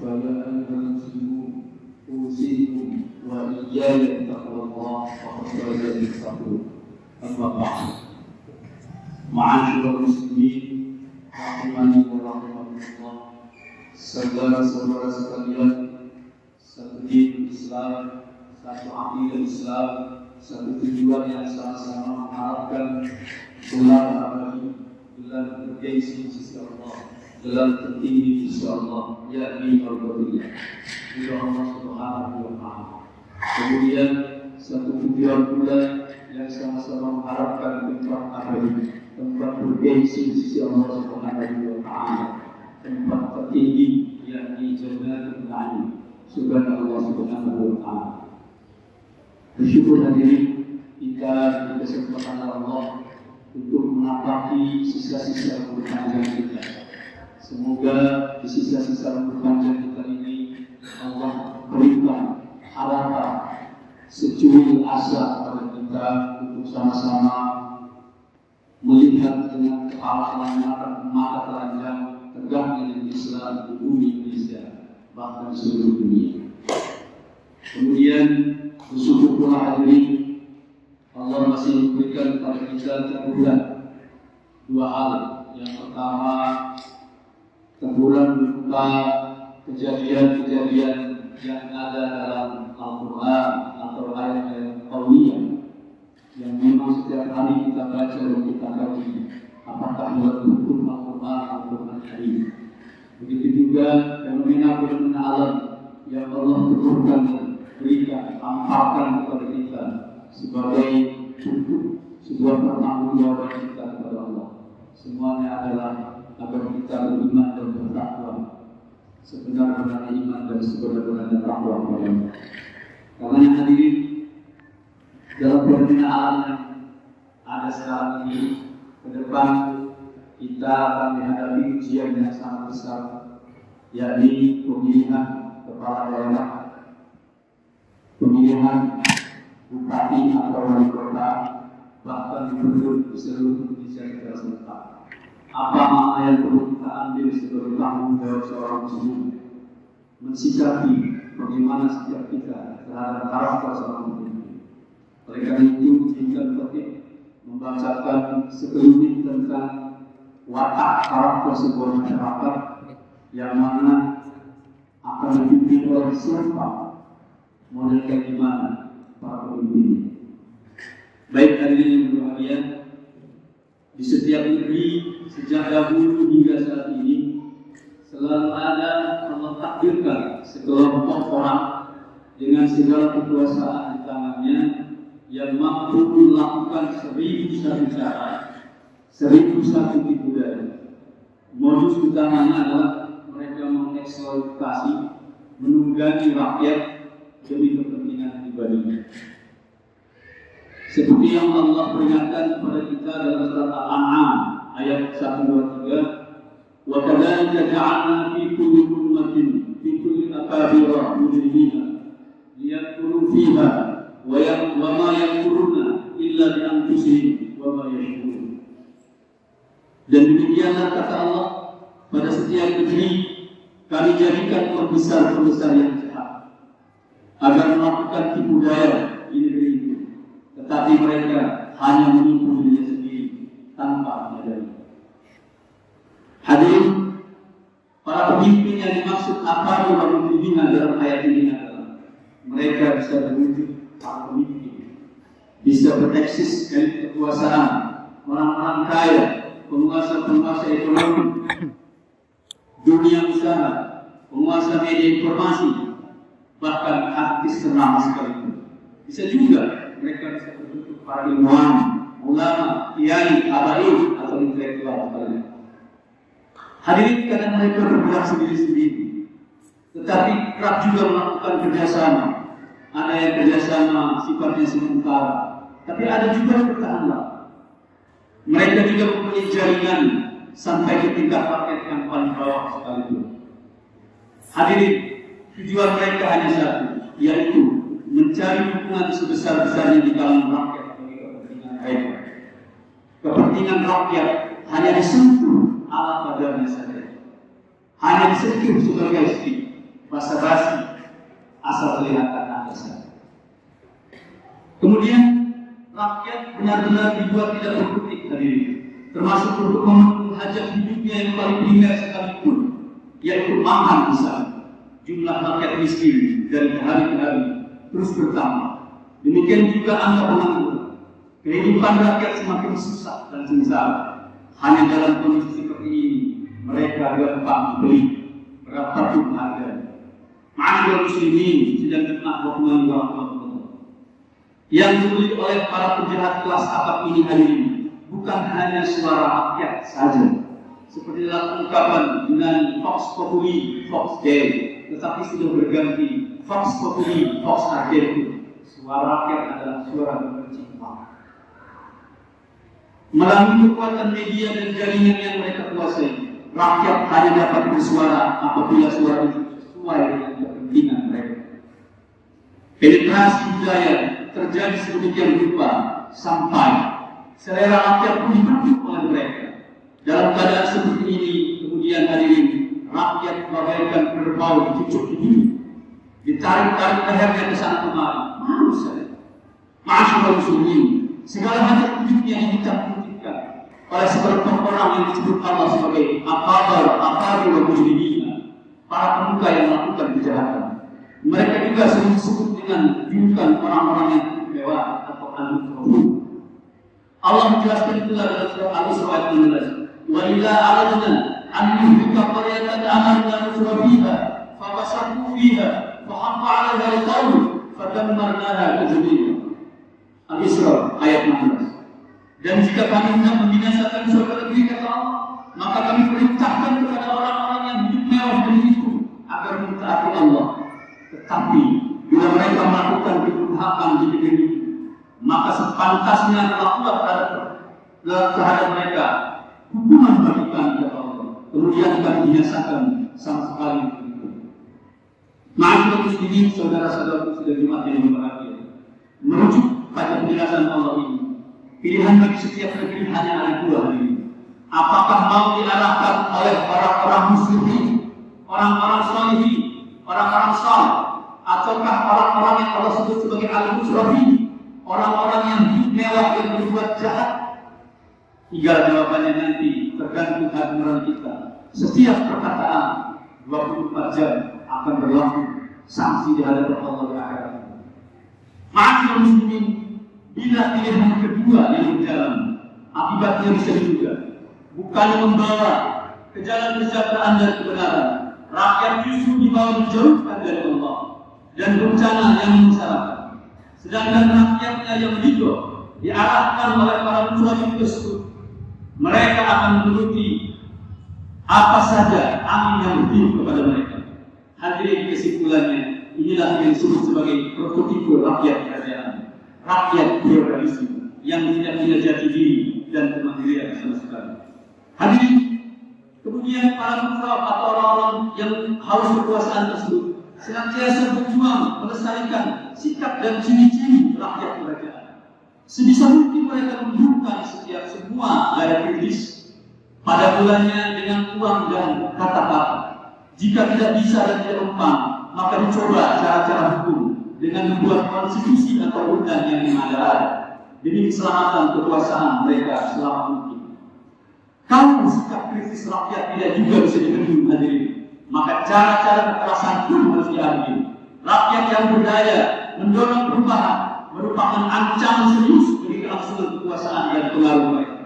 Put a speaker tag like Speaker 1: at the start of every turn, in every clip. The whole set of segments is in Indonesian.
Speaker 1: فيا أيها المسلمون أوصيكم وإياي بتقوى الله فقد فاز المتقون. أما بعد، معاشر المسlimin rahimani wa rahimakumullah, saudara-saudara sekalian, satu din Islam, satu aqidah Islam, satu tujuan yang sama-sama mengharapkan gelar abadi, gelar bergengsi di sisi Allah, gelar tertinggi di sisi Allah, yakni al-Qadiyah, ridha Allah Subhanahu wa Ta'ala. Kemudian satu tujuan pula yang sama-sama mengharapkan tempat abadi, tempat bergengsi di sisi Allah Subhanahu wa Ta'ala, tempat tertinggi yakni Jannatul Na'im, surga Allah Subhanahu wa Ta'ala. Bersyukur hadirin kita di kesempatan Allah untuk menapaki sisa-sisa umur panjang kita. Semoga di sisa-sisa umur panjang kita ini Allah berikan harapan, secuil asa kepada kita untuk sama-sama melihat dengan kepala mata telanjang tegaknya dengan Islam di bumi Indonesia, bahkan seluruh dunia. Kemudian bersyukur pula hadirin, Allah masih memberikan kepada kita teguran dua hal. Yang pertama, teguran berupa kejadian-kejadian yang ada dalam Al-Quran atau ayat-ayat qauliyah yang memang setiap hari kita baca dan kita kaji apakah dalam hukum Al-Quran atau Al-Karim. Begitu juga fenomena-fenomena alam yang Allah turunkan dan berikan, ampalkan kepada kita sebagai sebuah pertanggungjawaban kita kepada Allah. Semuanya adalah agar kita beriman dan bertakwa, sebenar-benarnya iman dan sebenar-benarnya takwa kepada Allah. Karena yang hadirin, dalam fenomena alam yang ada sekarang ini, ke depan kita akan menghadapi ujian yang sangat besar, yakni pemilihan kepala daerah, pemilihan bupati atau wali kota, bahkan gubernur di seluruh Indonesia secara serentak. Apa makna yang perlu kita ambil sebagai tanggung jawab seorang muslim mensikapi bagaimana sikap kita terhadap karakter seorang muslim. Oleh karena itu, izinkan Fatih membacakan sekelumit tentang watak karakter sebuah masyarakat yang mana akan dipimpin oleh siapa, model kayak gimana para pemimpin. Baik hadirin yang berbahagia, di setiap negeri sejak dahulu hingga saat ini selalu ada Allah takdirkan sekelompok orang dengan segala kekuasaan di tangannya yang mampu melakukan 1001 cara, 1001 tipu daya. Modus utamanya adalah mereka mengeksploitasi, menunggangi rakyat demi kepentingan pribadinya. Seperti yang Allah peringatkan kepada kita dalam surat Al-An'am ayat 123, wa kadzalika ja'alna fi kulli ummatin fi kulli akabira mujrimina liyakfuru fiha wa ma yakfuruna illa bi anfusihim wa ma yashkurun. Dan demikianlah kata Allah, pada setiap negeri kami jadikan pembesar-pembesar yang jahat agar melakukan tipu daya di negeri itu, tetapi mereka hanya menipu dirinya sendiri tanpa menyadari. Hadirin, para pemimpin yang dimaksud apa dalam pemimpinan dalam ayat ini adalah mereka bisa berwujud para pemimpin, bisa bereksis dari kekuasaan, orang-orang kaya, penguasa-penguasa ekonomi, dunia usaha, penguasa media informasi, bahkan artis ternama sekalipun. Bisa juga mereka bisa berbentuk para ilmuwan, ulama, kiai, habaib atau intelektual sekalian. Hadirin, kadang mereka bergerak sendiri-sendiri, tetapi kerap juga melakukan kerjasama. Ada yang kerjasama sifatnya sementara, tapi ada juga yang bertahan lama. Mereka juga mempunyai jaringan sampai ke tingkat paket yang paling bawah sekalipun. Hadirin, tujuan mereka hanya satu, yaitu mencari dukungan sebesar-besarnya di kalangan rakyat bagi kepentingan mereka. Kepentingan rakyat hanya disentuh ala padanya saja, hanya disentuh sebagai istri, basa-basi, asal kelihatan ada saja. Kemudian rakyat benar-benar dibuat tidak berkutik hadirin, termasuk untuk memenuhi hajat hidupnya yang paling primer sekalipun, yaitu makan misalnya. Jumlah rakyat miskin dari hari ke hari terus bertambah. Demikian juga angka pengangguran. Kehidupan rakyat semakin susah dan sengsara. Hanya dalam kondisi seperti ini mereka gampang beli berapapun harganya. Ma'asyiral muslimin sedang rahimani wa rahmatullah. Yang dibeli oleh para penjahat kelas akap ini hari ini bukan hanya suara rakyat saja, seperti dalam ungkapan dengan Vox Populi, Vox Dei, tetapi sudah berganti Vox Populi, Vox Argentum. Suara rakyat adalah suara benci uang. Melalui kekuatan media dan jaringan yang mereka kuasai, rakyat hanya dapat bersuara apabila suara itu sesuai dengan kepentingan mereka. Penetrasi budaya terjadi sedemikian rupa sampai selera rakyat pun dibentuk oleh mereka. Dalam keadaan seperti ini, kemudian hadirin, rakyat bagaikan kerbau dicucuk di bumi, ditarik-tarik lehernya ke sana kemari. Malu saja. Ma'asyiral muslimin, segala hajat hidupnya yang dicabutkan oleh sekelompok orang yang disebut Allah sebagai akabir wa mujrimina, para pemuka yang melakukan kejahatan. Mereka juga sering disebut dengan julukan orang-orang yang mewah atau al-mukrofu. Allah menjelaskan itulah dalam surah Al-Isra ayat 16. Wa idza aradna an nuhlika qaryatan amarna mutrafiha fa fasaqu fiha fa haqqa 'alaiha al-qawl fa dammarnaha tadmira. Al-Isra ayat 16. Dan jika kami hendak membinasakan suatu negeri, kata Allah, maka kami perintahkan kepada orang-orang yang hidup mewah dari itu agar mentaati Allah. Tetapi bila mereka melakukan kedurhakaan di negeri itu, maka sepantasnya berlakulah terhadap mereka hukuman bagi kami, kata Allah. Kemudian kami binasakan sama sekali itu. Ma'asyiral muslimin, saudara-saudaraku sudah Jumat yang berbahagia. Merujuk pada penjelasan Allah ini, pilihan bagi setiap negeri hanya ada dua hari ini. Apakah mau diarahkan oleh orang-orang muslimin, orang-orang salihin, orang-orang saleh, ataukah orang-orang yang Allah sebut sebagai al-musrafin, orang-orang yang mewah yang berbuat jahat? Tinggal jawabannya nanti, tergantung hati nurani kita. Setiap perkataan 24 jam akan berlaku sanksi di hadapan Allah di akhirat. Ma'asyiral muslimin, bila pilihan kedua yang berjalan, akibatnya bisa juga bukan membawa ke jalan kesejahteraan dan kebenaran. Rakyat justru dibawa menjauhkan dari Allah dan bencana yang menyesalkan. Sedangkan rakyatnya yang ridho diarahkan oleh para muslimin tersebut, mereka akan menuruti apa saja angin yang bertiup kepada mereka. Hadirin, kesimpulannya, inilah yang disebut sebagai prototipe rakyat kerajaan, rakyat feodalisme yang tidak punya jati diri dan kemandirian sama sekali. Hadirin, kemudian para musraf atau orang-orang yang haus kekuasaan tersebut senantiasa berjuang melestarikan sikap dan ciri-ciri rakyat kerajaan. Sebisa mungkin mereka menunjukkan setiap semua gaya kritis pada bulannya dengan uang dan kata-kata. Jika tidak bisa dan tidak mempan, maka dicoba cara-cara hukum dengan membuat konstitusi atau undang yang memadai demi keselamatan kekuasaan mereka selama mungkin. Kalau sikap kritis rakyat tidak juga bisa dibendung hadirin, maka cara-cara kekerasan pun harus diambil. Rakyat yang berdaya mendorong perubahan merupakan ancaman serius bagi kelangsungan kekuasaan dan pengaruh mereka.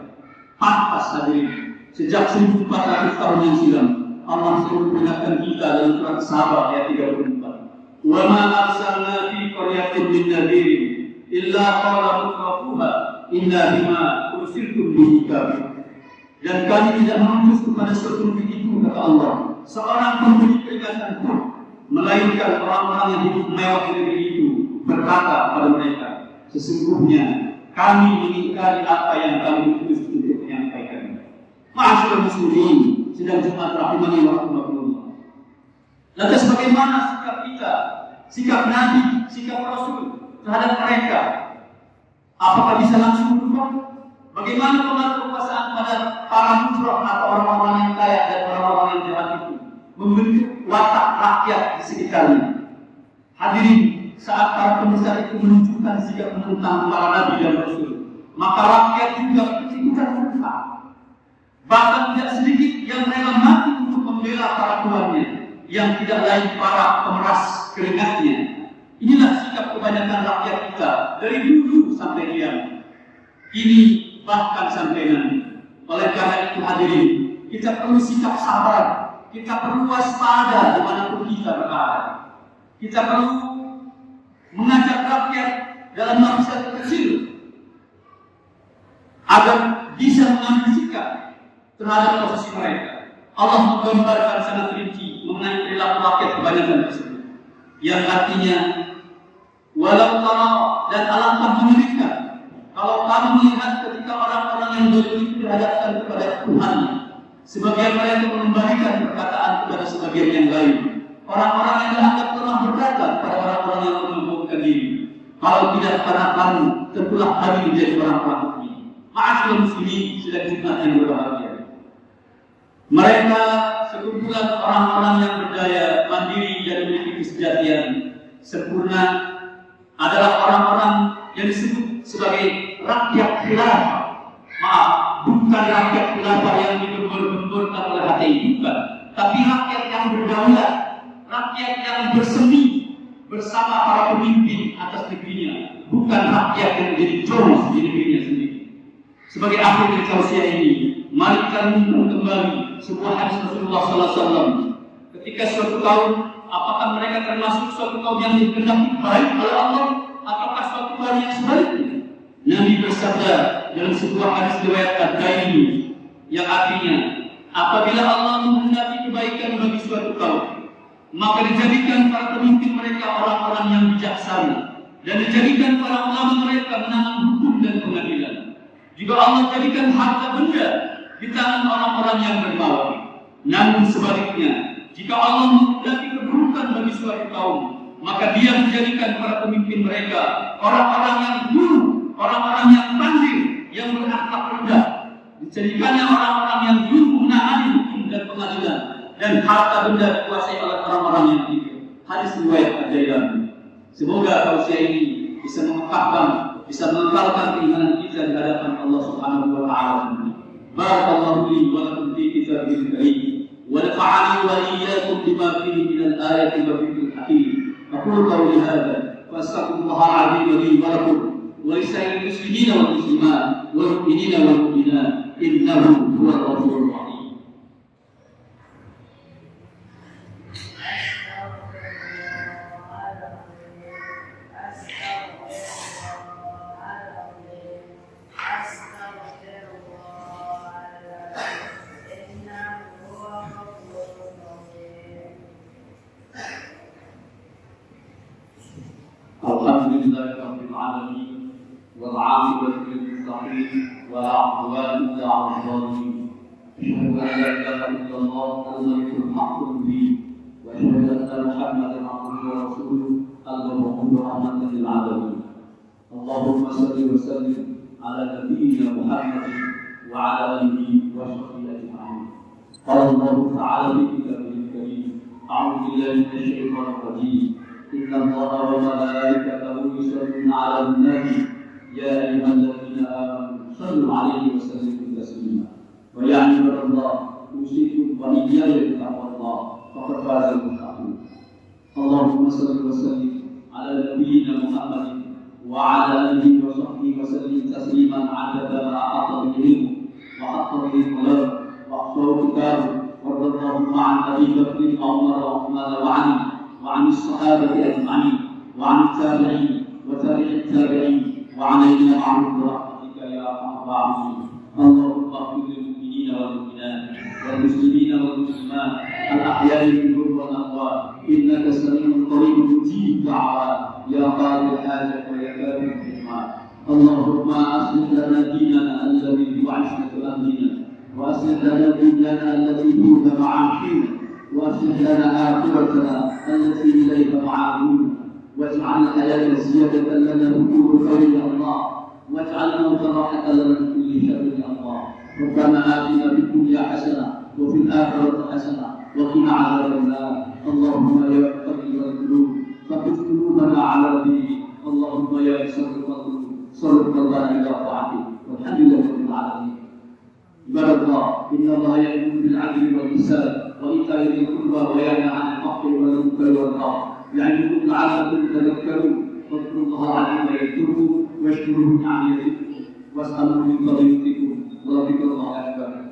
Speaker 1: Pantas hadirin, sejak 1400 tahun yang silam, Allah selalu mengingatkan kita dalam surat Saba ayat 34. Wa ma arsalna fi qaryatin min nadhirin illa qala mutrafuha inna bima ursiltum bihi kafirun. Dan kami tidak mengutus kepada suatu negeri itu, kata Allah, seorang pemberi peringatan pun, melainkan orang-orang yang hidup mewah di negeri itu berkata pada mereka, sesungguhnya kami mengingkari apa yang kami utus untuk menyampaikan. Ma'asyiral muslimin, sedang Jumat rahimani wa rahmatullah. Lantas bagaimana sikap kita, sikap Nabi, sikap Rasul terhadap mereka? Apakah bisa langsung berubah? Bagaimana pengaruh kekuasaan pada para musraf atau orang-orang yang kaya dan orang-orang yang jahat itu membentuk watak rakyat di sekitarnya. Hadirin, saat para pembesar itu menunjukkan sikap menentang para nabi dan rasul, maka rakyat juga ikut-ikutan menentang. Bahkan tidak sedikit yang rela mati untuk membela para tuannya, yang tidak lain para pemeras keringatnya. Inilah sikap kebanyakan rakyat kita dari dulu sampai kiamat. Ini bahkan sampai nanti. Oleh karena itu hadirin, kita perlu sikap sabar, kita perlu waspada dimanapun kita berada. Kita perlu mengajak rakyat dalam bangsa kecil agar bisa mengambil sikap terhadap posisi mereka. Allah menggambarkan sangat rinci mengenai perilaku rakyat kebanyakan tersebut, yang artinya walau tara, dan alangkah mengerikan kalau kamu melihat ketika orang-orang yang zalim itu dihadapkan kepada Tuhan, sebagian mereka mengembalikan perkataan kepada sebagian yang lain. Orang-orang yang dianggap lemah berkata pada orang-orang yang menyombongkan diri, kalau tidak karena kamu, tentulah kami menjadi orang-orang mukmin. Ma'asyiral muslimin sidang Jumat yang berbahagia. Mereka sekumpulan orang-orang yang berdaya, mandiri dan memiliki kesejatian sempurna adalah orang-orang yang disebut sebagai rakyat khilafah. Maaf, bukan rakyat khilafah yang digembur-gemburkan oleh HTI, bukan. Tapi rakyat yang berdaulat, rakyat yang bersemi bersama para pemimpin atas negerinya, bukan rakyat yang menjadi joros di negerinya sendiri. Sebagai akhir dari tausiah ini, mari kita renungkan kembali sebuah hadis Rasulullah SAW. Ketika suatu kaum, apakah mereka termasuk suatu kaum yang dikehendaki baik oleh Allah, ataukah suatu kaum yang sebaliknya? Nabi bersabda dalam sebuah hadis riwayat Ad-Daini, yang artinya, apabila Allah menghendaki kebaikan bagi suatu kaum, maka dijadikan para pemimpin mereka orang-orang yang bijaksana, dan dijadikan para ulama mereka menanam hukum dan pengadilan. Jika Allah jadikan harta benda di tangan orang-orang yang dermawan. Namun sebaliknya, jika Allah menghendaki keburukan bagi suatu kaum, maka Dia menjadikan para pemimpin mereka orang-orang yang buruk, orang-orang yang pandai, yang berakhlak rendah. Dijadikannya orang-orang yang dulu menangani hukum dan pengadilan, dan harta benda dikuasai oleh orang-orang yang kikir. Hadis riwayat Ad-Dailami. Semoga tausiah ini bisa mengungkapkan, bisa mengekalkan keimanan kita di hadapan Allah Subhanahu wa taala. Barakallahu li wa lakum fi kitabil karim wa nafa'ani wa iyyakum bima fihi min al-ayati wa dhikril hakim. Aqulu qawli hadha wa astaghfirullahal azim li wa lakum wa lisa'il muslimin wal muslimat wal mu'minina wal mu'minat innahu huwal ghafurur rahim. والعاقبة للمتقين ولا عدوان إلا على الظالمين. أشهد أن لا إله إلا الله الملك الحق المبين، وأشهد أن محمدا عبده ورسوله المبعوث رحمة للعالمين. اللهم صل وسلم على نبينا محمد وعلى آله وصحبه أجمعين. قال الله تعالى في كتابه الكريم: أعوذ بالله من الشيطان الرجيم. إن الله وملائكته يصلون على النبي يا أيها الذين آمنوا صلوا عليه وسلموا تسليما. ويا عباد الله أوصيكم وإياي بتقوى الله فقد فاز المتقون. اللهم صل وسلم على نبينا محمد وعلى آله وصحبه وسلم تسليما عدد ما أحاط به علمه وحط به قلمه وأحصاه كتابه. وارض اللهم عن أبي بكر وعمر وعثمان وعلي وعن الصحابة أجمعين وعن التابعين وتابع التابعين وعلينا معهم برحمتك يا أرحم الراحمين. اللهم اغفر للمؤمنين والمؤمنات والمسلمين والمسلمات الأحياء منهم والأموات إنك سميع قريب مجيب الدعوات يا قاضي الحاجة ويا كافي الحكمات. اللهم أصلح لنا ديننا الذي هو عصمة أمرنا، وأصلح لنا دنيانا التي هو معاشنا، وأصلح لنا آخرتنا التي إليك معادنا، واجعل الحياة زيادة لنا في كل خير يا الله، واجعل الموت راحة لنا من كل شر يا الله. ربنا آتنا في الدنيا حسنة وفي الآخرة حسنة وقنا عذاب النار. اللهم يا مقلب القلوب ثبت قلوبنا على دينك. اللهم يا مسرف القلوب صرف قلبنا الى طاعتك. والحمد لله رب العالمين. عباد الله، ان الله يامر بالعدل والاحسان وايتاء ذي القربى وينهى عن الفحش والمنكر والبغي يعظكم لعلكم تذكرون. فاذكروا الله عليما يذكركم واشكروه نعم يزدكم واسالوا من فضيلتكم ولذكر الله اكبر.